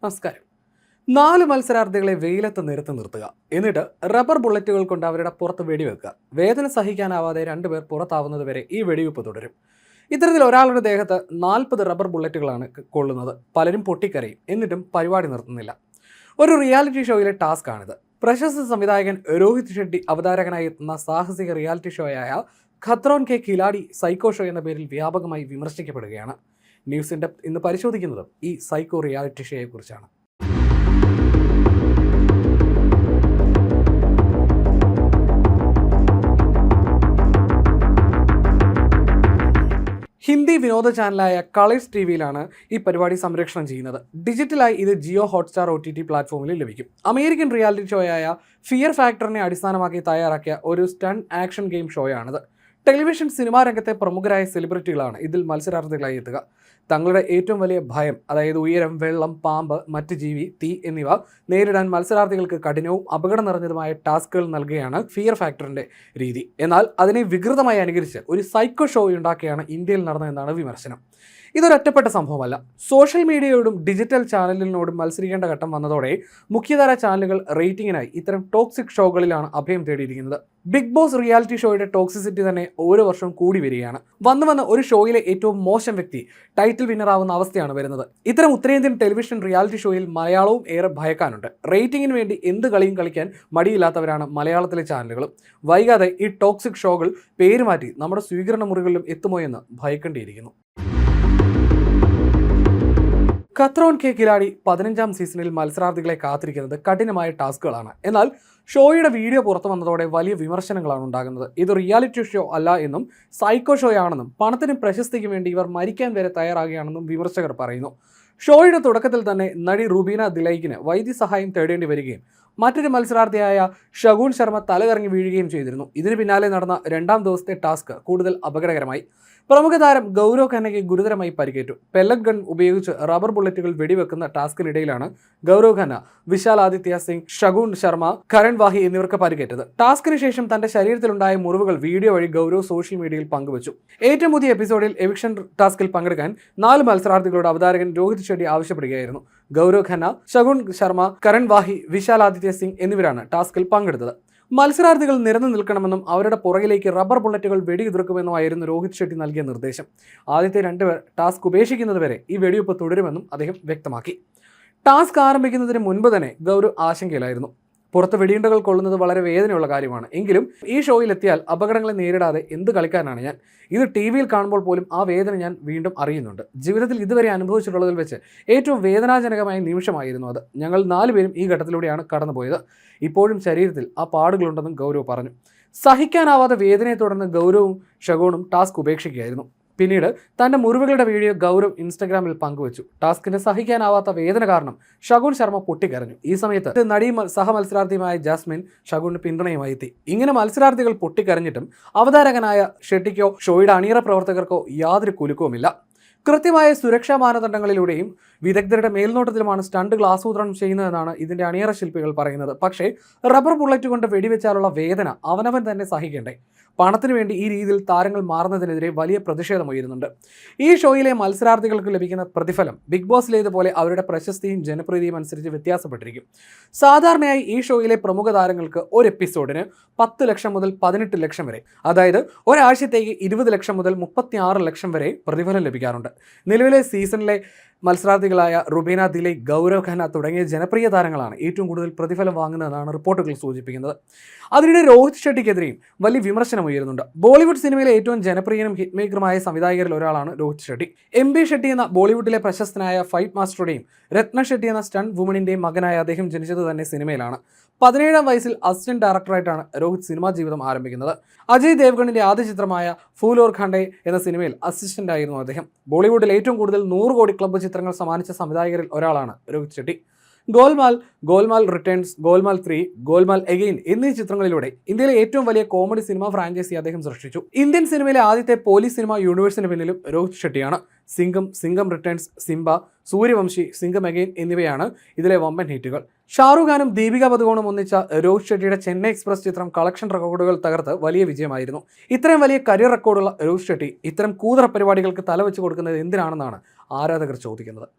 നമസ്കാരം. 4 മത്സരാർത്ഥികളെ വെയിലത്ത് നിരത്തി നിർത്തുക, എന്നിട്ട് റബ്ബർ ബുള്ളറ്റുകൾ കൊണ്ട് അവരുടെ പുറത്ത് വെടിവെക്കുക. വേദന സഹിക്കാനാവാതെ 2 പേർ പുറത്താവുന്നത് വരെ ഈ വെടിവെപ്പ് തുടരും. ഇത്തരത്തിൽ ഒരാളുടെ ദേഹത്ത് 40 റബ്ബർ ബുള്ളറ്റുകളാണ് കൊള്ളുന്നത്. പലരും പൊട്ടിക്കരയും, എന്നിട്ടും പരിപാടി നിർത്തുന്നില്ല. ഒരു റിയാലിറ്റി ഷോയിലെ ടാസ്ക് ആണിത്. പ്രശസ്ത സംവിധായകൻ രോഹിത് ഷെട്ടി അവതാരകനായി എത്തുന്ന സാഹസിക റിയാലിറ്റി ഷോയായ ഖത്രോൻ കെ ഖിലാഡി സൈക്കോ ഷോ എന്ന പേരിൽ വ്യാപകമായി വിമർശിക്കപ്പെടുകയാണ്. ന്യൂസ് ഇൻ ഡെപ്ത് ഇന്ന് പരിശോധിക്കുന്നത് ഈ സൈക്കോ റിയാലിറ്റി ഷോയെ കുറിച്ചാണ്. ഹിന്ദി വിനോദ ചാനലായ കളേഴ്സ് ടിവിയിലാണ് ഈ പരിപാടി സംരക്ഷണം ചെയ്യുന്നത്. ഡിജിറ്റലായി ഇത് ജിയോ ഹോട്ട്സ്റ്റാർ OTT പ്ലാറ്റ്ഫോമിൽ ലഭിക്കും. അമേരിക്കൻ റിയാലിറ്റി ഷോയായ ഫിയർ ഫാക്ടറിനെ അടിസ്ഥാനമാക്കി തയ്യാറാക്കിയ ഒരു സ്റ്റണ്ട് ആക്ഷൻ ഗെയിം ഷോയാണിത്. ടെലിവിഷൻ സിനിമാ രംഗത്തെ പ്രമുഖരായ സെലിബ്രിറ്റികളാണ് ഇതിൽ മത്സരാർത്ഥികളായി എത്തുക. തങ്ങളുടെ ഏറ്റവും വലിയ ഭയം, അതായത് ഉയരം, വെള്ളം, പാമ്പ്, മറ്റ് ജീവി, തീ എന്നിവ നേരിടാൻ മത്സരാർത്ഥികൾക്ക് കഠിനവും അപകടം നിറഞ്ഞതുമായ ടാസ്കുകൾ നൽകുകയാണ് ഫിയർ ഫാക്ടറിന്റെ രീതി. എന്നാൽ അതിനെ വികൃതമായി അനുകരിച്ച് ഒരു സൈക്കോ ഷോ ഉണ്ടാക്കിയാണ് ഇന്ത്യയിൽ നടന്നതെന്നാണ് വിമർശനം. ഇതൊരൊറ്റപ്പെട്ട സംഭവമല്ല. സോഷ്യൽ മീഡിയയോടും ഡിജിറ്റൽ ചാനലിനോടും മത്സരിക്കേണ്ട ഘട്ടം വന്നതോടെ മുഖ്യധാര ചാനലുകൾ റേറ്റിംഗിനായി ഇത്തരം ടോക്സിക് ഷോകളിലാണ് അഭയം തേടിയിരിക്കുന്നത്. ബിഗ് ബോസ് റിയാലിറ്റി ഷോയുടെ ടോക്സിസിറ്റി തന്നെ ഓരോ വർഷവും കൂടി വരികയാണ്. വന്ന് ഒരു ഷോയിലെ ഏറ്റവും മോശം വ്യക്തി ടൈറ്റിൽ വിന്നറാവുന്ന അവസ്ഥയാണ് വരുന്നത്. ഇത്തരം ഉത്തരേന്ത്യൻ ടെലിവിഷൻ റിയാലിറ്റി ഷോയിൽ മലയാളവും ഏറെ ഭയക്കാനുണ്ട്. റേറ്റിംഗിന് വേണ്ടി എന്ത് കളിയും കളിക്കാൻ മടിയില്ലാത്തവരാണ് മലയാളത്തിലെ ചാനലുകളും. വൈകാതെ ഈ ടോക്സിക് ഷോകൾ പേരുമാറ്റി നമ്മുടെ സ്വീകരണ മുറികളിലും എത്തുമോ എന്ന് ഭയക്കേണ്ടിയിരിക്കുന്നു. ഖത്രോൻ കെ ഖിലാഡി 15ാം സീസണിൽ മത്സരാർത്ഥികളെ കാത്തിരിക്കുന്നത് കഠിനമായ ടാസ്കുകളാണ്. എന്നാൽ ഷോയുടെ വീഡിയോ പുറത്തു വന്നതോടെ വലിയ വിമർശനങ്ങളാണ് ഉണ്ടാകുന്നത്. ഇത് റിയാലിറ്റി ഷോ അല്ല എന്നും സൈക്കോ ഷോയാണെന്നും പണത്തിനും പ്രശസ്തിക്കും വേണ്ടി ഇവർ മരിക്കാൻ വരെ തയ്യാറാകുകയാണെന്നും വിമർശകർ പറയുന്നു. ഷോയുടെ തുടക്കത്തിൽ തന്നെ നടി റുബീന ദിലൈക്കിന് വൈദ്യസഹായം തേടേണ്ടി വരികയും മറ്റൊരു മത്സരാർത്ഥിയായ ഷഗുൻ ശർമ്മ തലകറങ്ങി വീഴുകയും ചെയ്തിരുന്നു. ഇതിന് പിന്നാലെ നടന്ന 2ാം ദിവസത്തെ ടാസ്ക് കൂടുതൽ അപകടകരമായി. പ്രമുഖ താരം ഗൗരവ് ഖന്നയ്ക്ക് ഗുരുതരമായി പരിക്കേറ്റു. പെല്ലറ്റ് ഗൺ ഉപയോഗിച്ച് റബ്ബർ ബുള്ളറ്റുകൾ വെടിവെക്കുന്ന ടാസ്കിനിടയിലാണ് ഗൗരവ് ഖന്ന, വിശാൽ ആദിത്യ സിംഗ്, ഷഗുൻ ശർമ്മ, കരൺ വാഹി എന്നിവർക്ക് പരിക്കേറ്റത്. ടാസ്കിന് ശേഷം തന്റെ ശരീരത്തിലുണ്ടായ മുറിവുകൾ വീഡിയോ വഴി ഗൗരവ് സോഷ്യൽ മീഡിയയിൽ പങ്കുവച്ചു. ഏറ്റവും പുതിയ എപ്പിസോഡിൽ എവിക്ഷൻ ടാസ്കിൽ പങ്കെടുക്കാൻ 4 മത്സരാർത്ഥികളോട് അവതാരകൻ രോഹിത് ഷെട്ടി ആവശ്യപ്പെടുകയായിരുന്നു. ഗൗരവ് ഖന്ന, ഷഗുൻ ശർമ്മ, കരൺ വാഹി, വിശാൽ ആദിത്യ സിംഗ് എന്നിവരാണ് ടാസ്കിൽ പങ്കെടുത്തത്. മത്സരാർത്ഥികൾ നിരന്നു നിൽക്കണമെന്നും അവരുടെ പുറകിലേക്ക് റബ്ബർ ബുള്ളറ്റുകൾ വെടിയുതിർക്കുമെന്നുമായിരുന്നു രോഹിത് ഷെട്ടി നൽകിയ നിർദ്ദേശം. ആദ്യത്തെ 2 പേർ ടാസ്ക് ഉപേക്ഷിക്കുന്നതുവരെ ഈ വെടിവെപ്പ് തുടരുമെന്നും അദ്ദേഹം വ്യക്തമാക്കി. ടാസ്ക് ആരംഭിക്കുന്നതിന് മുൻപ് തന്നെ ഗൗരവ് ആശങ്കയിലായിരുന്നു. പുറത്ത് വെടിയുണ്ടകൾ കൊള്ളുന്നത് വളരെ വേദനയുള്ള കാര്യമാണ്. എങ്കിലും ഈ ഷോയിലെത്തിയാൽ അപകടങ്ങളെ നേരിടാതെ എന്ത് കളിക്കാനാണ് ഞാൻ? ഇത് TV-യിൽ കാണുമ്പോൾ പോലും ആ വേദന ഞാൻ വീണ്ടും അറിയുന്നുണ്ട്. ജീവിതത്തിൽ ഇതുവരെ അനുഭവിച്ചിട്ടുള്ളതിൽ വെച്ച് ഏറ്റവും വേദനാജനകമായ നിമിഷമായിരുന്നു അത്. ഞങ്ങൾ 4 പേരും ഈ ഘട്ടത്തിലൂടെയാണ് കടന്നുപോയത്. ഇപ്പോഴും ശരീരത്തിൽ ആ പാടുകളുണ്ടെന്നും ഗൗരവ് പറഞ്ഞു. സഹിക്കാനാവാത്ത വേദനയെ തുടർന്ന് ഗൗരവും ഷഗോണും ടാസ്ക് ഉപേക്ഷിക്കുകയായിരുന്നു. പിന്നീട് തന്റെ മുറിവുകളുടെ വീഡിയോ ഗൗരവ് ഇൻസ്റ്റഗ്രാമിൽ പങ്കുവച്ചു. ടാസ്കിന് സഹിക്കാനാവാത്ത വേദന കാരണം ഷഗുൻ ശർമ്മ പൊട്ടിക്കരഞ്ഞു. ഈ സമയത്ത് നടിയും സഹമത്സരാർത്ഥിയുമായ ജാസ്മിൻ ഷഗുന് പിന്തുണയുമായി എത്തി. ഇങ്ങനെ മത്സരാർത്ഥികൾ പൊട്ടിക്കരഞ്ഞിട്ടും അവതാരകനായ ഷെട്ടിക്കോ ഷോയുടെ അണിയറ പ്രവർത്തകർക്കോ യാതൊരു കുലുക്കവുമില്ല. കൃത്യമായ സുരക്ഷാ മാനദണ്ഡങ്ങളിലൂടെയും വിദഗ്ധരുടെ മേൽനോട്ടത്തിലുമാണ് സ്റ്റണ്ടുകൾ ആസൂത്രണം ചെയ്യുന്നതെന്നാണ് ഇതിന്റെ അണിയറ ശില്പികൾ പറയുന്നത്. പക്ഷേ റബ്ബർ ബുള്ളറ്റ് കൊണ്ട് വെടിവെച്ചാലുള്ള വേദന അവനവൻ തന്നെ സഹിക്കേണ്ടേ? പണത്തിനു വേണ്ടി ഈ രീതിയിൽ താരങ്ങൾ മാറുന്നതിനെതിരെ വലിയ പ്രതിഷേധമുയരുന്നുണ്ട്. ഈ ഷോയിലെ മത്സരാർത്ഥികൾക്ക് ലഭിക്കുന്ന പ്രതിഫലം ബിഗ് ബോസിലേതുപോലെ അവരുടെ പ്രശസ്തിയും ജനപ്രീതിയും അനുസരിച്ച് വ്യത്യാസപ്പെട്ടിരിക്കും. സാധാരണയായി ഈ ഷോയിലെ പ്രമുഖ താരങ്ങൾക്ക് ഒരു എപ്പിസോഡിന് 10 ലക്ഷം മുതൽ 18 ലക്ഷം വരെ, അതായത് ഒരാഴ്ചത്തേക്ക് 20 ലക്ഷം മുതൽ 36 ലക്ഷം വരെ പ്രതിഫലം ലഭിക്കാറുണ്ട്. നിലവിലെ സീസണിലെ മത്സരാർത്ഥികളായ റുബീന ദിലൈ, ഗൗരവ് ഖന്ന തുടങ്ങിയ ജനപ്രിയ താരങ്ങളാണ് ഏറ്റവും കൂടുതൽ പ്രതിഫലം വാങ്ങുന്നതെന്നാണ് റിപ്പോർട്ടുകൾ സൂചിപ്പിക്കുന്നത്. അതിനിടെ രോഹിത് ഷെട്ടിക്കെതിരെയും വലിയ വിമർശനം ഉയരുന്നുണ്ട്. ബോളിവുഡ് സിനിമയിലെ ഏറ്റവും ജനപ്രിയനും ഹിറ്റ് മേക്കറുമായ സംവിധായകരിൽ ഒരാളാണ് രോഹിത് ഷെട്ടി. MB ഷെട്ടി എന്ന ബോളിവുഡിലെ പ്രശസ്തനായ ഫൈറ്റ് മാസ്റ്ററുടെയും രത്ന ഷെട്ടി എന്ന സ്റ്റണ്ട് വുമണിന്റെയും മകനായ അദ്ദേഹം ജനിച്ചത് തന്നെ സിനിമയിലാണ്. 17ാം വയസ്സിൽ അസിസ്റ്റന്റ് ഡയറക്ടറായിട്ടാണ് രോഹിത് സിനിമാ ജീവിതം ആരംഭിക്കുന്നത്. അജയ് ദേവ്ഗണിന്റെ ആദ്യ ചിത്രമായ ഫൂൽ ഓർ ഖണ്ഡെ എന്ന സിനിമയിൽ അസിസ്റ്റന്റ് ആയിരുന്നു അദ്ദേഹം. ബോളിവുഡിൽ ഏറ്റവും കൂടുതൽ 100 കോടി ക്ലബ്ബ് ചിത്രങ്ങൾ സമ്മാനിച്ച സംവിധായകരിൽ ഒരാളാണ് രോഹിത് ഷെട്ടി. ഗോൽമാൽ, ഗോൽമാൽ റിട്ടേൺസ്, ഗോൽമാൽ 3, ഗോൽമാൽ എഗെയിൻ എന്നീ ചിത്രങ്ങളിലൂടെ ഇന്ത്യയിലെ ഏറ്റവും വലിയ കോമഡി സിനിമ ഫ്രാഞ്ചൈസി അദ്ദേഹം സൃഷ്ടിച്ചു. ഇന്ത്യൻ സിനിമയിലെ ആദ്യത്തെ പോലീസ് സിനിമ യൂണിവേഴ്സിന് പിന്നിലും രോഹിത് ഷെട്ടിയാണ്. സിംഗം, സിംഗം റിട്ടേൺസ്, സിംബ, സൂര്യവംശി, സിംഗം എഗെയിൻ എന്നിവയാണ് ഇതിലെ വമ്പൻ ഹിറ്റുകൾ. ഷാറുഖ് ഖാനും ദീപിക പദുകോണും ഒന്നിച്ച രോഹിത് ഷെട്ടിയുടെ ചെന്നൈ എക്സ്പ്രസ് ചിത്രം കളക്ഷൻ റെക്കോർഡുകൾ തകർത്ത് വലിയ വിജയമായിരുന്നു. ഇത്രയും വലിയ കരിയർ റെക്കോർഡുള്ള രോഹിത് ഷെട്ടി ഇത്തരം കൂതറ പരിപാടികൾക്ക് തലവെച്ച് കൊടുക്കുന്നത് എന്തിനാണെന്നാണ് ആരാധകർ ചോദിക്കുന്നത്.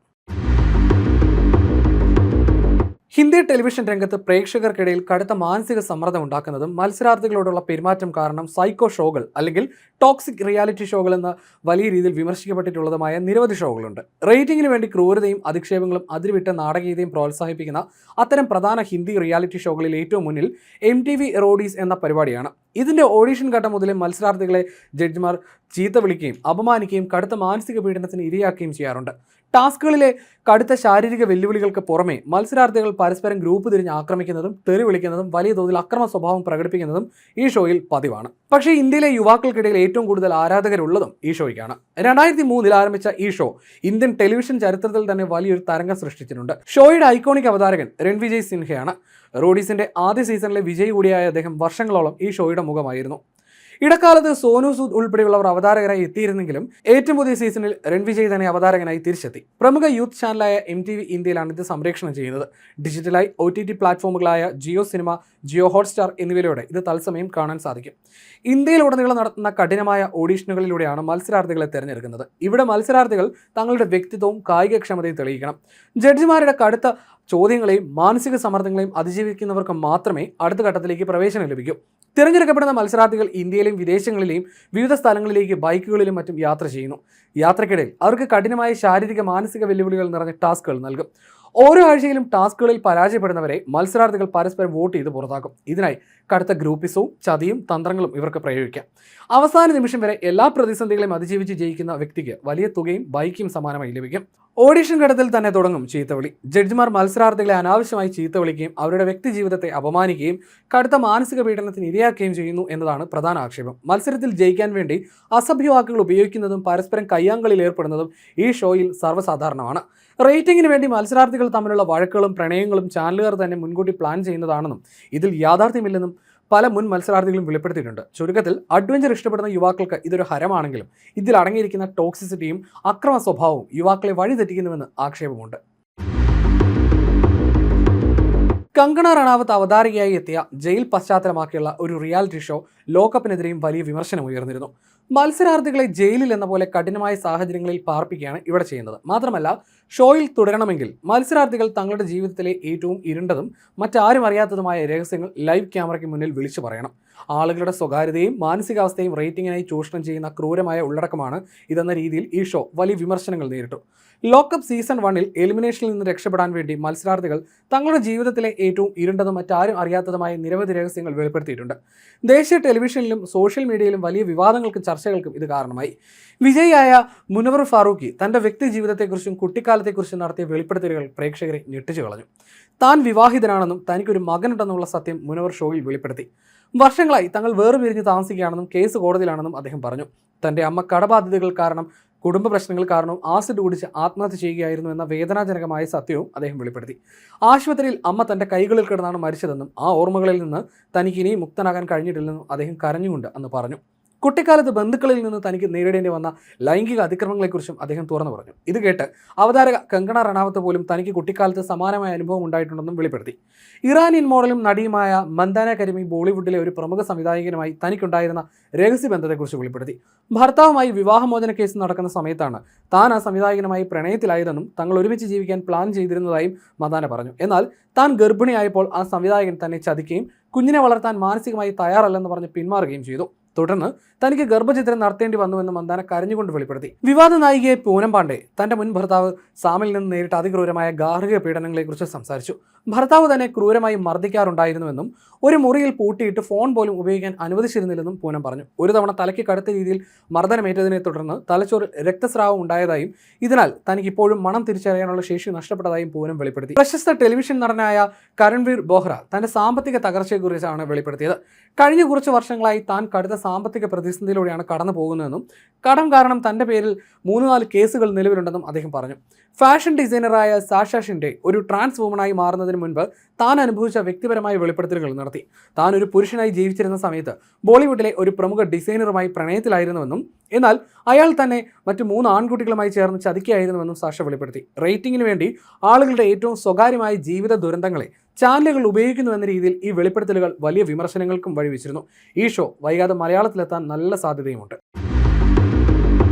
ഹിന്ദി ടെലിവിഷൻ രംഗത്ത് പ്രേക്ഷകർക്കിടയിൽ കടുത്ത മാനസിക സമ്മർദ്ദം ഉണ്ടാക്കുന്നതും മത്സരാർത്ഥികളോടുള്ള പെരുമാറ്റം കാരണം സൈക്കോ ഷോകൾ അല്ലെങ്കിൽ ടോക്സിക് റിയാലിറ്റി ഷോകൾ എന്ന വലിയ രീതിയിൽ വിമർശിക്കപ്പെട്ടിട്ടുള്ളതുമായ നിരവധി ഷോകളുണ്ട്. റേറ്റിംഗിന് വേണ്ടി ക്രൂരതയും അധിക്ഷേപങ്ങളും അതിരുവിട്ട നാടകീയതയും പ്രോത്സാഹിപ്പിക്കുന്ന അത്തരം പ്രധാന ഹിന്ദി റിയാലിറ്റി ഷോകളിൽ ഏറ്റവും മുന്നിൽ MTV റോഡീസ് എന്ന പരിപാടിയാണ്. ഇതിന്റെ ഓഡീഷൻ ഘട്ടം മുതലേ മത്സരാർത്ഥികളെ ജഡ്ജിമാർ ചീത്ത വിളിക്കുകയും അപമാനിക്കുകയും കടുത്ത മാനസിക പീഡനത്തിന് ഇരയാക്കുകയും ചെയ്യാറുണ്ട്. ടാസ്കുകളിലെ കടുത്ത ശാരീരിക വെല്ലുവിളികൾക്ക് പുറമെ മത്സരാർത്ഥികൾ പരസ്പരം ഗ്രൂപ്പ് തിരിഞ്ഞ് ആക്രമിക്കുന്നതും തെറി വിളിക്കുന്നതും വലിയ തോതിൽ അക്രമ സ്വഭാവം പ്രകടിപ്പിക്കുന്നതും ഈ ഷോയിൽ പതിവാണ്. പക്ഷേ ഇന്ത്യയിലെ യുവാക്കൾക്കിടയിൽ ഏറ്റവും കൂടുതൽ ആരാധകരുള്ളതും ഈ ഷോയ്ക്കാണ്. 2003 ആരംഭിച്ച ഈ ഷോ ഇന്ത്യൻ ടെലിവിഷൻ ചരിത്രത്തിൽ തന്നെ വലിയൊരു തരംഗം സൃഷ്ടിച്ചിട്ടുണ്ട്. ഷോയുടെ ഐക്കോണിക് അവതാരകൻ രൺവിജയ് സിൻഹയാണ്. റോഡീസിന്റെ ആദ്യ സീസണിലെ വിജയി കൂടിയായ അദ്ദേഹം വർഷങ്ങളോളം ഈ ഷോയുടെ മുഖമായിരുന്നു. ഇടക്കാലത്ത് സോനു സൂദ് ഉൾപ്പെടെയുള്ളവർ അവതാരകരായി എത്തിയിരുന്നെങ്കിലും ഏറ്റവും പുതിയ സീസണിൽ രൺവിജയ് തന്നെ അവതാരകനായി തിരിച്ചെത്തി. പ്രമുഖ യൂത്ത് ചാനലായ MTV ഇന്ത്യയിലാണ് ഇത് സംപ്രേഷണം ചെയ്യുന്നത്. ഡിജിറ്റലായി OTT പ്ലാറ്റ്ഫോമുകളായ ജിയോ സിനിമ, ജിയോ ഹോട്ട്സ്റ്റാർ എന്നിവയിലൂടെ ഇത് തത്സമയം കാണാൻ സാധിക്കും. ഇന്ത്യയിലുടനീളം നടത്തുന്ന കഠിനമായ ഓഡീഷനുകളിലൂടെയാണ് മത്സരാർത്ഥികളെ തിരഞ്ഞെടുക്കുന്നത്. ഇവിടെ മത്സരാർത്ഥികൾ തങ്ങളുടെ വ്യക്തിത്വവും കായികക്ഷമതയും തെളിയിക്കണം. ജഡ്ജിമാരുടെ കടുത്ത ചോദ്യങ്ങളെയും മാനസിക സമ്മർദ്ദങ്ങളെയും അതിജീവിക്കുന്നവർക്ക് മാത്രമേ അടുത്ത ഘട്ടത്തിലേക്ക് പ്രവേശനം ലഭിക്കൂ. തിരഞ്ഞെടുക്കപ്പെടുന്ന മത്സരാർത്ഥികൾ ഇന്ത്യയിലെയും വിദേശങ്ങളിലെയും വിവിധ സ്ഥലങ്ങളിലേക്ക് ബൈക്കുകളിലും മറ്റും യാത്ര ചെയ്യുന്നു. യാത്രക്കിടയിൽ അവർക്ക് കഠിനമായ ശാരീരിക മാനസിക വെല്ലുവിളികൾ നിറഞ്ഞ ടാസ്കുകൾ നൽകും. ഓരോ ആഴ്ചയിലും ടാസ്കുകളിൽ പരാജയപ്പെടുന്നവരെ മത്സരാർത്ഥികൾ പരസ്പരം വോട്ട് ചെയ്ത് പുറത്താക്കും. ഇതിനായി കടുത്ത ഗ്രൂപ്പിസവും ചതിയും തന്ത്രങ്ങളും ഇവർക്ക് പ്രയോഗിക്കാം. അവസാന നിമിഷം വരെ എല്ലാ പ്രതിസന്ധികളെയും അതിജീവിച്ച് ജയിക്കുന്ന വ്യക്തിക്ക് വലിയ തുകയും ബൈക്കും സമ്മാനമായി ലഭിക്കും. ഓഡിഷൻ ഘട്ടത്തിൽ തന്നെ തുടങ്ങും ചീത്തവിളി. ജഡ്ജിമാർ മത്സരാർത്ഥികളെ അനാവശ്യമായി ചീത്ത വിളിക്കുകയും അവരുടെ വ്യക്തി ജീവിതത്തെ അപമാനിക്കുകയും കടുത്ത മാനസിക പീഡനത്തിന് ഇരയാക്കുകയും ചെയ്യുന്നു എന്നതാണ് പ്രധാന ആക്ഷേപം. മത്സരത്തിൽ ജയിക്കാൻ വേണ്ടി അസഭ്യവാക്കുകൾ ഉപയോഗിക്കുന്നതും പരസ്പരം കയ്യാങ്കളിയിൽ ഏർപ്പെടുന്നതും ഈ ഷോയിൽ സർവ്വസാധാരണമാണ്. റേറ്റിംഗിന് വേണ്ടി മത്സരാർത്ഥികൾ തമ്മിലുള്ള വഴക്കുകളും പ്രണയങ്ങളും ചാനലുകാർ തന്നെ മുൻകൂട്ടി പ്ലാൻ ചെയ്യുന്നതാണെന്നും ഇതിൽ യാഥാർത്ഥ്യമില്ലെന്നും പല മുൻ മത്സരാർത്ഥികളും വെളിപ്പെടുത്തിയിട്ടുണ്ട്. ചുരുക്കത്തിൽ അഡ്വഞ്ചർ ഇഷ്ടപ്പെടുന്ന യുവാക്കൾക്ക് ഇതൊരു ഹരമാണെങ്കിലും ഇതിൽ അടങ്ങിയിരിക്കുന്ന ടോക്സിസിറ്റിയും അക്രമ സ്വഭാവവും യുവാക്കളെ വഴിതെറ്റിക്കുന്നുവെന്ന് ആക്ഷേപമുണ്ട്. കങ്കണ റണാവത്ത് അവതാരികയായി എത്തിയ ജയിൽ പശ്ചാത്തലമാക്കിയുള്ള ഒരു റിയാലിറ്റി ഷോ ലോകകപ്പിനെതിരെയും വലിയ വിമർശനം ഉയർന്നിരുന്നു. മത്സരാർത്ഥികളെ ജയിലിൽ എന്ന പോലെ കഠിനമായ സാഹചര്യങ്ങളിൽ പാർപ്പിക്കുകയാണ് ഇവിടെ ചെയ്യുന്നത്. മാത്രമല്ല, ഷോയിൽ തുടരണമെങ്കിൽ മത്സരാർത്ഥികൾ തങ്ങളുടെ ജീവിതത്തിലെ ഏറ്റവും ഇരുണ്ടതും മറ്റാരും അറിയാത്തതുമായ രഹസ്യങ്ങൾ ലൈവ് ക്യാമറയ്ക്ക് മുന്നിൽ വിളിച്ചു പറയണം. ആളുകളുടെ സ്വകാര്യതയും മാനസികാവസ്ഥയും റേറ്റിംഗിനായി ചൂഷണം ചെയ്യുന്ന ക്രൂരമായ ഉള്ളടക്കമാണ് ഇതെന്ന രീതിയിൽ ഈ ഷോ വലിയ വിമർശനങ്ങൾ നേരിട്ടു. ലോക്കപ്പ് സീസൺ 1 എലിമിനേഷനിൽ നിന്ന് രക്ഷപ്പെടാൻ വേണ്ടി മത്സരാർത്ഥികൾ തങ്ങളുടെ ജീവിതത്തിലെ ഏറ്റവും ഇരുണ്ടതും മറ്റാരും അറിയാത്തതുമായ നിരവധി രഹസ്യങ്ങൾ വെളിപ്പെടുത്തിയിട്ടുണ്ട്. ദേശീയ ടെലിവിഷനിലും സോഷ്യൽ മീഡിയയിലും വലിയ വിവാദങ്ങൾക്കും ചർച്ചകൾക്കും ഇത് കാരണമായി. വിജയിയായ മുനവർ ഫാറൂഖി തൻ്റെ വ്യക്തി ജീവിതത്തെക്കുറിച്ചും കുട്ടിക്കാലത്തെക്കുറിച്ചും നടത്തിയ വെളിപ്പെടുത്തലുകൾ പ്രേക്ഷകരെ ഞെട്ടിച്ചു കളഞ്ഞു. താൻ വിവാഹിതനാണെന്നും തനിക്കൊരു മകനുണ്ടെന്നുള്ള സത്യം മുനവർ ഷോയിൽ വെളിപ്പെടുത്തി. വർഷങ്ങളായി തങ്ങൾ വേർപിരിഞ്ഞ് താമസിക്കുകയാണെന്നും കേസ് കോടതിയിലാണെന്നും അദ്ദേഹം പറഞ്ഞു. തൻ്റെ അമ്മ കടബാധ്യതകൾ കാരണം, കുടുംബ പ്രശ്നങ്ങൾ കാരണവും ആസിഡ് കുടിച്ച് ആത്മഹത്യ ചെയ്യുകയായിരുന്നു എന്ന വേദനാജനകമായ സത്യവും അദ്ദേഹം വെളിപ്പെടുത്തി. ആശുപത്രിയിൽ അമ്മ തൻ്റെ കൈകളിൽ കിടന്നാണ് മരിച്ചതെന്നും ആ ഓർമ്മകളിൽ നിന്ന് തനിക്ക് ഇനിയും മുക്തനാകാൻ കഴിഞ്ഞിട്ടില്ലെന്നും അദ്ദേഹം കരഞ്ഞുകൊണ്ട് അന്ന് പറഞ്ഞു. കുട്ടിക്കാലത്ത് ബന്ധുക്കളിൽ നിന്ന് തനിക്ക് നേരിടേണ്ടി വന്ന ലൈംഗിക അതിക്രമങ്ങളെക്കുറിച്ചും അദ്ദേഹം തുറന്നു പറഞ്ഞു. ഇത് കേട്ട് അവതാരക കങ്കണ റണാവത്ത് പോലും തനിക്ക് കുട്ടിക്കാലത്ത് സമാനമായ അനുഭവം ഉണ്ടായിട്ടുണ്ടെന്നും വെളിപ്പെടുത്തി. ഇറാനിയൻ മോഡലും നടിയുമായ മന്ദാന കരിമി ബോളിവുഡിലെ ഒരു പ്രമുഖ സംവിധായകനുമായി തനിക്കുണ്ടായിരുന്ന രഹസ്യബന്ധത്തെക്കുറിച്ച് വെളിപ്പെടുത്തി. ഭർത്താവുമായി വിവാഹമോചന കേസ് നടക്കുന്ന സമയത്താണ് താൻ ആ സംവിധായകനുമായി പ്രണയത്തിലായതെന്നും തങ്ങൾ ഒരുമിച്ച് ജീവിക്കാൻ പ്ലാൻ ചെയ്തിരുന്നതായും മന്ദാന പറഞ്ഞു. എന്നാൽ താൻ ഗർഭിണിയായപ്പോൾ ആ സംവിധായകൻ തന്നെ ചതിക്കുകയും കുഞ്ഞിനെ വളർത്താൻ മാനസികമായി തയ്യാറല്ലെന്ന് പറഞ്ഞ് പിന്മാറുകയും ചെയ്തു. തുടർന്ന് തനിക്ക് ഗർഭചിത്രം നടത്തേണ്ടി വന്നുവെന്ന് മന്ദാന കരഞ്ഞുകൊണ്ട് വെളിപ്പെടുത്തി. വിവാദ നായികയെ പൂനം പാണ്ഡെ തന്റെ മുൻ ഭർത്താവ് സാമിൽ നിന്ന് നേരിട്ട അതിക്രൂരമായ ഗാർഹിക പീഡനങ്ങളെക്കുറിച്ച് സംസാരിച്ചു. ഭർത്താവ് തന്നെ ക്രൂരമായി മർദ്ദിക്കാറുണ്ടായിരുന്നുവെന്നും ഒരു മുറിയിൽ പൂട്ടിയിട്ട് ഫോൺ പോലും ഉപയോഗിക്കാൻ അനുവദിച്ചിരുന്നില്ലെന്നും പൂനം പറഞ്ഞു. ഒരു തവണ തലയ്ക്ക് കടുത്ത രീതിയിൽ മർദ്ദനമേറ്റതിനെ തുടർന്ന് തലച്ചോറ് രക്തസ്രാവം ഉണ്ടായതായും ഇതിനാൽ തനിക്ക് ഇപ്പോഴും മണം തിരിച്ചറിയാനുള്ള ശേഷി നഷ്ടപ്പെട്ടതായും പൂനം വെളിപ്പെടുത്തി. പ്രശസ്ത ടെലിവിഷൻ നടനായ കരൺവീർ ബോഹ്റ തന്റെ സാമ്പത്തിക തകർച്ചയെക്കുറിച്ചാണ് വെളിപ്പെടുത്തിയത്. കഴിഞ്ഞ കുറച്ച് വർഷങ്ങളായി താൻ കടുത്ത സാമ്പത്തിക പ്രതിസന്ധിയിലൂടെയാണ് കടന്നു പോകുന്നതെന്നും കടം കാരണം തൻ്റെ പേരിൽ 3-4 കേസുകൾ നിലവിലുണ്ടെന്നും അദ്ദേഹം പറഞ്ഞു. ഫാഷൻ ഡിസൈനറായ സാഷ ഷിൻഡെ ഒരു ട്രാൻസ് വുമണായി മാറുന്നതിന് മുൻപ് താൻ അനുഭവിച്ച വ്യക്തിപരമായ വെളിപ്പെടുത്തലുകൾ നടത്തി. താൻ ഒരു പുരുഷനായി ജീവിച്ചിരുന്ന സമയത്ത് ബോളിവുഡിലെ ഒരു പ്രമുഖ ഡിസൈനറുമായി പ്രണയത്തിലായിരുന്നുവെന്നും എന്നാൽ അയാൾ തന്നെ മറ്റു 3 ആൺകുട്ടികളുമായി ചേർന്ന് ചതിക്കുകയായിരുന്നുവെന്നും സാഷ വെളിപ്പെടുത്തി. റേറ്റിംഗിന് വേണ്ടി ആളുകളുടെ ഏറ്റവും സ്വകാര്യമായ ജീവിത ദുരന്തങ്ങളെ ചാനലുകൾ ഉപയോഗിക്കുന്നുവെന്ന രീതിയിൽ ഈ വെളിപ്പെടുത്തലുകൾ വലിയ വിമർശനങ്ങൾക്കും വഴിവെച്ചിരുന്നു. ഈ ഷോ വൈകാതെ മലയാളത്തിലെത്താൻ നല്ല സാധ്യതയുമുണ്ട്.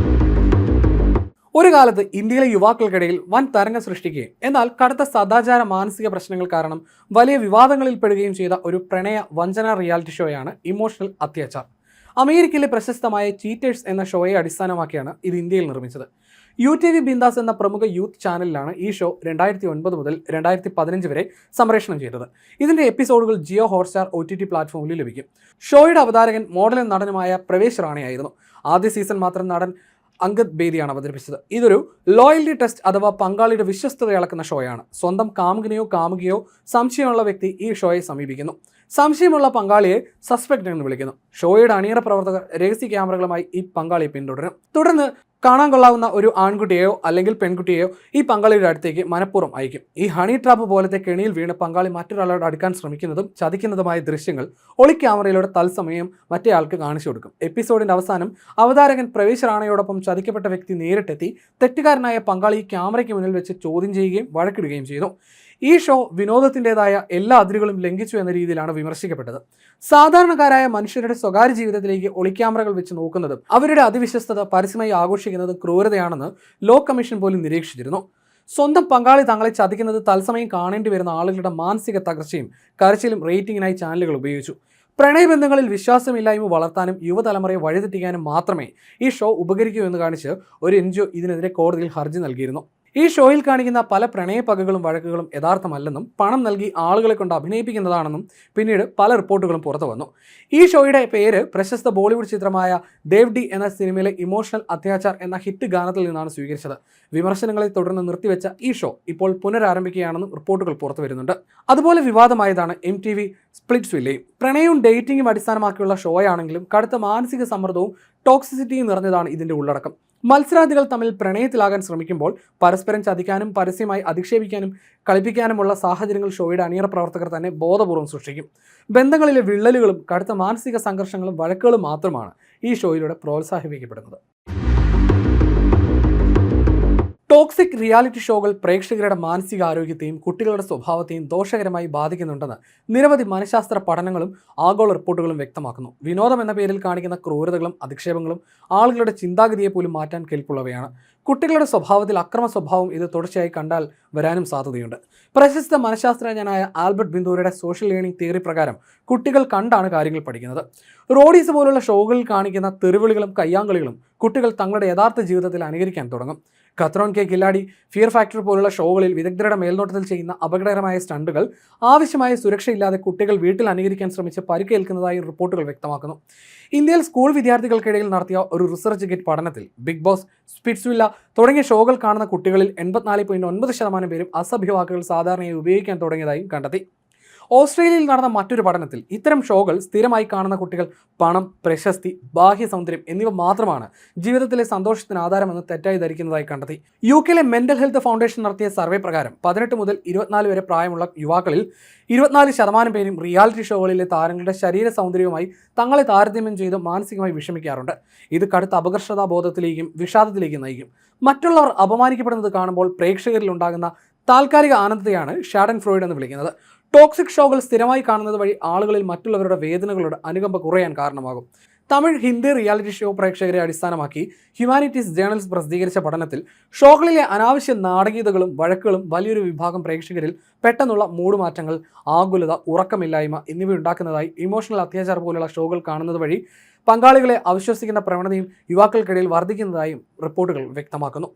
ഒരു കാലത്ത് ഇന്ത്യയിലെ യുവാക്കൾക്കിടയിൽ വൻ തരംഗം സൃഷ്ടിക്കുകയും എന്നാൽ കടുത്ത സദാചാര മാനസിക പ്രശ്നങ്ങൾ കാരണം വലിയ വിവാദങ്ങളിൽ പെടുകയും ചെയ്ത ഒരു പ്രണയ വഞ്ചന റിയാലിറ്റി ഷോയാണ് ഇമോഷണൽ അത്യാചാർ. അമേരിക്കയിലെ പ്രശസ്തമായ ചീറ്റേഴ്സ് എന്ന ഷോയെ അടിസ്ഥാനമാക്കിയാണ് ഇത് ഇന്ത്യയിൽ നിർമ്മിച്ചത്. UTV ബിന്ദാസ് എന്ന പ്രമുഖ യൂത്ത് ചാനലിലാണ് ഈ ഷോ 2009 മുതൽ 2015 വരെ സംപ്രേഷണം ചെയ്തത്. ഇതിന്റെ എപ്പിസോഡുകൾ ജിയോ ഹോട്ട്സ്റ്റാർ OTT പ്ലാറ്റ്ഫോമിൽ ലഭിക്കും. ഷോയുടെ അവതാരകൻ മോഡലും നടനുമായ പ്രവേശ് റാണയായിരുന്നു. ആദ്യ സീസൺ മാത്രം നടൻ അങ്കദ് ബേദിയാണ് അവതരിപ്പിച്ചത്. ഇതൊരു ലോയൽറ്റി ടെസ്റ്റ് അഥവാ പങ്കാളിയുടെ വിശ്വസ്തത അളക്കുന്ന ഷോയാണ്. സ്വന്തം കാമുകനെയോ കാമുകയോ സംശയമുള്ള വ്യക്തി ഈ ഷോയെ സമീപിക്കുന്നു. സംശയമുള്ള പങ്കാളിയെ സസ്പെക്ട് എന്ന് വിളിക്കുന്നു. ഷോയുടെ അണിയറ പ്രവർത്തകർ രഹസ്യ ക്യാമറകളുമായി ഈ പങ്കാളിയെ പിന്തുടരും. തുടർന്ന് കാണാൻ കൊള്ളാവുന്ന ഒരു ആൺകുട്ടിയെയോ അല്ലെങ്കിൽ പെൺകുട്ടിയെയോ ഈ പങ്കാളിയുടെ അടുത്തേക്ക് മനഃപൂർവ്വം അയക്കും. ഈ ഹണി ട്രാപ്പ് പോലത്തെ കെണിയിൽ വീണ് പങ്കാളി മറ്റൊരാളോട് അടുക്കാൻ ശ്രമിക്കുന്നതും ചതിക്കുന്നതുമായ ദൃശ്യങ്ങൾ ഒളി ക്യാമറയിലൂടെ തത്സമയം മറ്റേയാൾക്ക് കാണിച്ചു കൊടുക്കും. എപ്പിസോഡിന്റെ അവസാനം അവതാരകൻ പ്രവേശ് റാണയോടൊപ്പം ചതിക്കപ്പെട്ട വ്യക്തി നേരിട്ടെത്തി തെറ്റുകാരനായ പങ്കാളി ക്യാമറയ്ക്ക് മുന്നിൽ വെച്ച് ചോദ്യം ചെയ്യുകയും വഴക്കിടുകയും ചെയ്തു. ഈ ഷോ വിനോദത്തിൻ്റെതായ എല്ലാ അതിരുകളും ലംഘിച്ചു എന്ന രീതിയിലാണ് വിമർശിക്കപ്പെട്ടത്. സാധാരണക്കാരായ മനുഷ്യരുടെ സ്വകാര്യ ജീവിതത്തിലേക്ക് ഒളിക്യാമറകൾ വെച്ച് നോക്കുന്നതും അവരുടെ അതിവിശ്വസ്തത പരസ്യമായി ആഘോഷിക്കുന്നതും ക്രൂരതയാണെന്ന് ലോ കമ്മീഷൻ പോലും നിരീക്ഷിച്ചിരുന്നു. സ്വന്തം പങ്കാളി തങ്ങളെ ചതിക്കുന്നത് തത്സമയം കാണേണ്ടി വരുന്ന ആളുകളുടെ മാനസിക തകർച്ചയും കരച്ചിലും റേറ്റിംഗിനായി ചാനലുകൾ ഉപയോഗിച്ചു. പ്രണയബന്ധങ്ങളിൽ വിശ്വാസമില്ലായ്മ വളർത്താനും യുവതലമുറയെ വഴിതെറ്റിക്കാനും മാത്രമേ ഈ ഷോ ഉപകരിക്കൂ എന്ന് കാണിച്ച് ഒരു NGO ഇതിനെതിരെ കോടതിയിൽ ഹർജി നൽകിയിരുന്നു. ഈ ഷോയിൽ കാണിക്കുന്ന പല പ്രണയപ്പകകളും വഴക്കുകളും യഥാർത്ഥമല്ലെന്നും പണം നൽകി ആളുകളെ കൊണ്ട് അഭിനയിപ്പിക്കുന്നതാണെന്നും പിന്നീട് പല റിപ്പോർട്ടുകളും പുറത്തു വന്നു. ഈ ഷോയുടെ പേര് പ്രശസ്ത ബോളിവുഡ് ചിത്രമായ ദേവ്ഡി എന്ന സിനിമയിലെ ഇമോഷണൽ അത്യാചാർ എന്ന ഹിറ്റ് ഗാനത്തിൽ നിന്നാണ് സ്വീകരിച്ചത്. വിമർശനങ്ങളെ തുടർന്ന് നിർത്തിവെച്ച ഈ ഷോ ഇപ്പോൾ പുനരാരംഭിക്കുകയാണെന്നും റിപ്പോർട്ടുകൾ പുറത്തു വരുന്നുണ്ട്. അതുപോലെ വിവാദമായതാണ് MTV സ്പ്ലിറ്റ്സ്വില്ലയും. പ്രണയവും ഡേറ്റിംഗും അടിസ്ഥാനമാക്കിയുള്ള ഷോയാണെങ്കിലും കടുത്ത മാനസിക സമ്മർദ്ദവും ടോക്സിസിറ്റിയും നിറഞ്ഞതാണ് ഇതിന്റെ ഉള്ളടക്കം. മത്സരാർത്ഥികൾ തമ്മിൽ പ്രണയത്തിലാകാൻ ശ്രമിക്കുമ്പോൾ പരസ്പരം ചതിക്കാനും പരസ്യമായി അധിക്ഷേപിക്കാനും കളിപ്പിക്കാനുമുള്ള സാഹചര്യങ്ങൾ ഷോയുടെ അണിയറ പ്രവർത്തകർ തന്നെ ബോധപൂർവ്വം സൃഷ്ടിക്കും. ബന്ധങ്ങളിലെ വിള്ളലുകളും കടുത്ത മാനസിക സംഘർഷങ്ങളും വഴക്കുകളും മാത്രമാണ് ഈ ഷോയിലൂടെ പ്രോത്സാഹിപ്പിക്കപ്പെടുന്നത്. ടോക്സിക് റിയാലിറ്റി ഷോകൾ പ്രേക്ഷകരുടെ മാനസികാരോഗ്യത്തെയും കുട്ടികളുടെ സ്വഭാവത്തെയും ദോഷകരമായി ബാധിക്കുന്നുണ്ടെന്ന് നിരവധി മനഃശാസ്ത്ര പഠനങ്ങളും ആഗോള റിപ്പോർട്ടുകളും വ്യക്തമാക്കുന്നു. വിനോദം എന്ന പേരിൽ കാണിക്കുന്ന ക്രൂരതകളും അധിക്ഷേപങ്ങളും ആളുകളുടെ ചിന്താഗതിയെ പോലും മാറ്റാൻ കെൽപ്പുള്ളവയാണ്. കുട്ടികളുടെ സ്വഭാവത്തിൽ അക്രമ സ്വഭാവം ഇത് തുടർച്ചയായി കണ്ടാൽ വരാനും സാധ്യതയുണ്ട്. പ്രശസ്ത മനഃശാസ്ത്രജ്ഞനായ ആൽബർട്ട് ബിന്ദൂരയുടെ സോഷ്യൽ ലേണിംഗ് തിയറി പ്രകാരം കുട്ടികൾ കണ്ടാണ് കാര്യങ്ങൾ പഠിക്കുന്നത്. റോഡീസ് പോലുള്ള ഷോകളിൽ കാണിക്കുന്ന തെറിവിളികളും കയ്യാങ്കളികളും കുട്ടികൾ തങ്ങളുടെ യഥാർത്ഥ ജീവിതത്തിൽ അനുകരിക്കാൻ തുടങ്ങും. ഖത്രോൻ കെ ഖിലാഡി, ഫിയർ ഫാക്ടർ പോലുള്ള ഷോകളിൽ വിദഗ്ധരുടെ മേൽനോട്ടത്തിൽ ചെയ്യുന്ന അപകടകരമായ സ്റ്റണ്ടുകൾ ആവശ്യമായ സുരക്ഷയില്ലാതെ കുട്ടികൾ വീട്ടിൽ അനുകരിക്കാൻ ശ്രമിച്ച് പരിക്കേൽക്കുന്നതായി റിപ്പോർട്ടുകൾ വ്യക്തമാക്കുന്നു. ഇന്ത്യയിൽ സ്കൂൾ വിദ്യാർത്ഥികൾക്കിടയിൽ നടത്തിയ ഒരു റിസർച്ച് ഗേറ്റ് പഠനത്തിൽ ബിഗ് ബോസ്, സ്പിറ്റ്സ്വില്ല തുടങ്ങിയ ഷോകൾ കാണുന്ന കുട്ടികളിൽ 84.9% പേരും അസഭ്യവാക്കുകൾ സാധാരണയായി ഉപയോഗിക്കാൻ തുടങ്ങിയതായും കണ്ടെത്തി. ഓസ്ട്രേലിയയിൽ നടന്ന മറ്റൊരു പഠനത്തിൽ ഇത്തരം ഷോകൾ സ്ഥിരമായി കാണുന്ന കുട്ടികൾ പണം, പ്രശസ്തി, ബാഹ്യ സൗന്ദര്യം എന്നിവ മാത്രമാണ് ജീവിതത്തിലെ സന്തോഷത്തിന് ആധാരമെന്ന് തെറ്റായി ധരിക്കുന്നതായി കണ്ടെത്തി. UK മെന്റൽ ഹെൽത്ത് ഫൗണ്ടേഷൻ നടത്തിയ സർവേ പ്രകാരം 18 മുതൽ 24 വരെ പ്രായമുള്ള യുവാക്കളിൽ 24% പേരും റിയാലിറ്റി ഷോകളിലെ താരങ്ങളുടെ ശരീര സൗന്ദര്യവുമായി തങ്ങളെ താരതമ്യം ചെയ്ത് മാനസികമായി വിഷമിക്കാറുണ്ട്. ഇത് കടുത്ത അപകർഷതാബോധത്തിലേക്കും വിഷാദത്തിലേക്കും നയിക്കും. മറ്റുള്ളവർ അപമാനിക്കപ്പെടുന്നത് കാണുമ്പോൾ പ്രേക്ഷകരിൽ ഉണ്ടാകുന്ന താൽക്കാലിക ആനന്ദത്തെയാണ് ഷാഡൻ ഫ്രോയിഡ് എന്ന് വിളിക്കുന്നത്. ടോക്സിക് ഷോകൾ സ്ഥിരമായി കാണുന്നത് വഴി ആളുകളിൽ മറ്റുള്ളവരുടെ വേദനകളുടെ അനുകമ്പ കുറയാൻ കാരണമാകും. തമിഴ്, ഹിന്ദി റിയാലിറ്റി ഷോ പ്രേക്ഷകരെ അടിസ്ഥാനമാക്കി ഹ്യൂമാനിറ്റീസ് ജേണൽസ് പ്രസിദ്ധീകരിച്ച പഠനത്തിൽ ഷോകളിലെ അനാവശ്യ നാടകീയതകളും വഴക്കുകളും വലിയൊരു വിഭാഗം പ്രേക്ഷകരിൽ പെട്ടെന്നുള്ള മൂടുമാറ്റങ്ങൾ, ആകുലത, ഉറക്കമില്ലായ്മ എന്നിവ ഉണ്ടാക്കുന്നതായി ഇമോഷണൽ അത്യാചാർ പോലുള്ള ഷോകൾ കാണുന്നത് വഴി പങ്കാളികളെ അവിശ്വസിക്കുന്ന പ്രവണതയും യുവാക്കൾക്കിടയിൽ വർദ്ധിക്കുന്നതായും റിപ്പോർട്ടുകൾ വ്യക്തമാക്കുന്നു.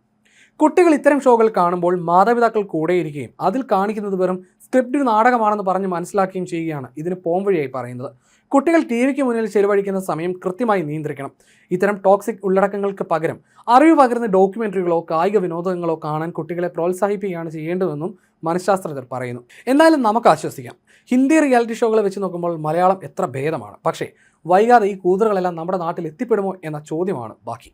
കുട്ടികൾ ഇത്തരം ഷോകൾ കാണുമ്പോൾ മാതാപിതാക്കൾ കൂടെയിരിക്കുകയും അതിൽ കാണിക്കുന്നത് വെറും സ്ക്രിപ്റ്റ് നാടകമാണെന്ന് പറഞ്ഞ് മനസ്സിലാക്കുകയും ചെയ്യുകയാണ് ഇതിന് പോംവഴിയായി പറയുന്നത്. കുട്ടികൾ TV മുന്നിൽ ചെലവഴിക്കുന്ന സമയം കൃത്യമായി നിയന്ത്രിക്കണം. ഇത്തരം ടോക്സിക് ഉള്ളടക്കങ്ങൾക്ക് പകരം അറിവ് പകരുന്ന ഡോക്യുമെൻ്ററികളോ കായിക വിനോദങ്ങളോ കാണാൻ കുട്ടികളെ പ്രോത്സാഹിപ്പിക്കുകയാണ് ചെയ്യേണ്ടതെന്നും മനഃശാസ്ത്രജ്ഞർ പറയുന്നു. എന്നാലും നമുക്ക് ആശ്വസിക്കാം. ഹിന്ദി റിയാലിറ്റി ഷോകളെ വെച്ച് നോക്കുമ്പോൾ മലയാളം എത്ര ഭേദമാണ്. പക്ഷേ വൈകാതെ ഈ കൂതറുകളെല്ലാം നമ്മുടെ നാട്ടിൽ എത്തിപ്പെടുമോ എന്ന ചോദ്യമാണ് ബാക്കി.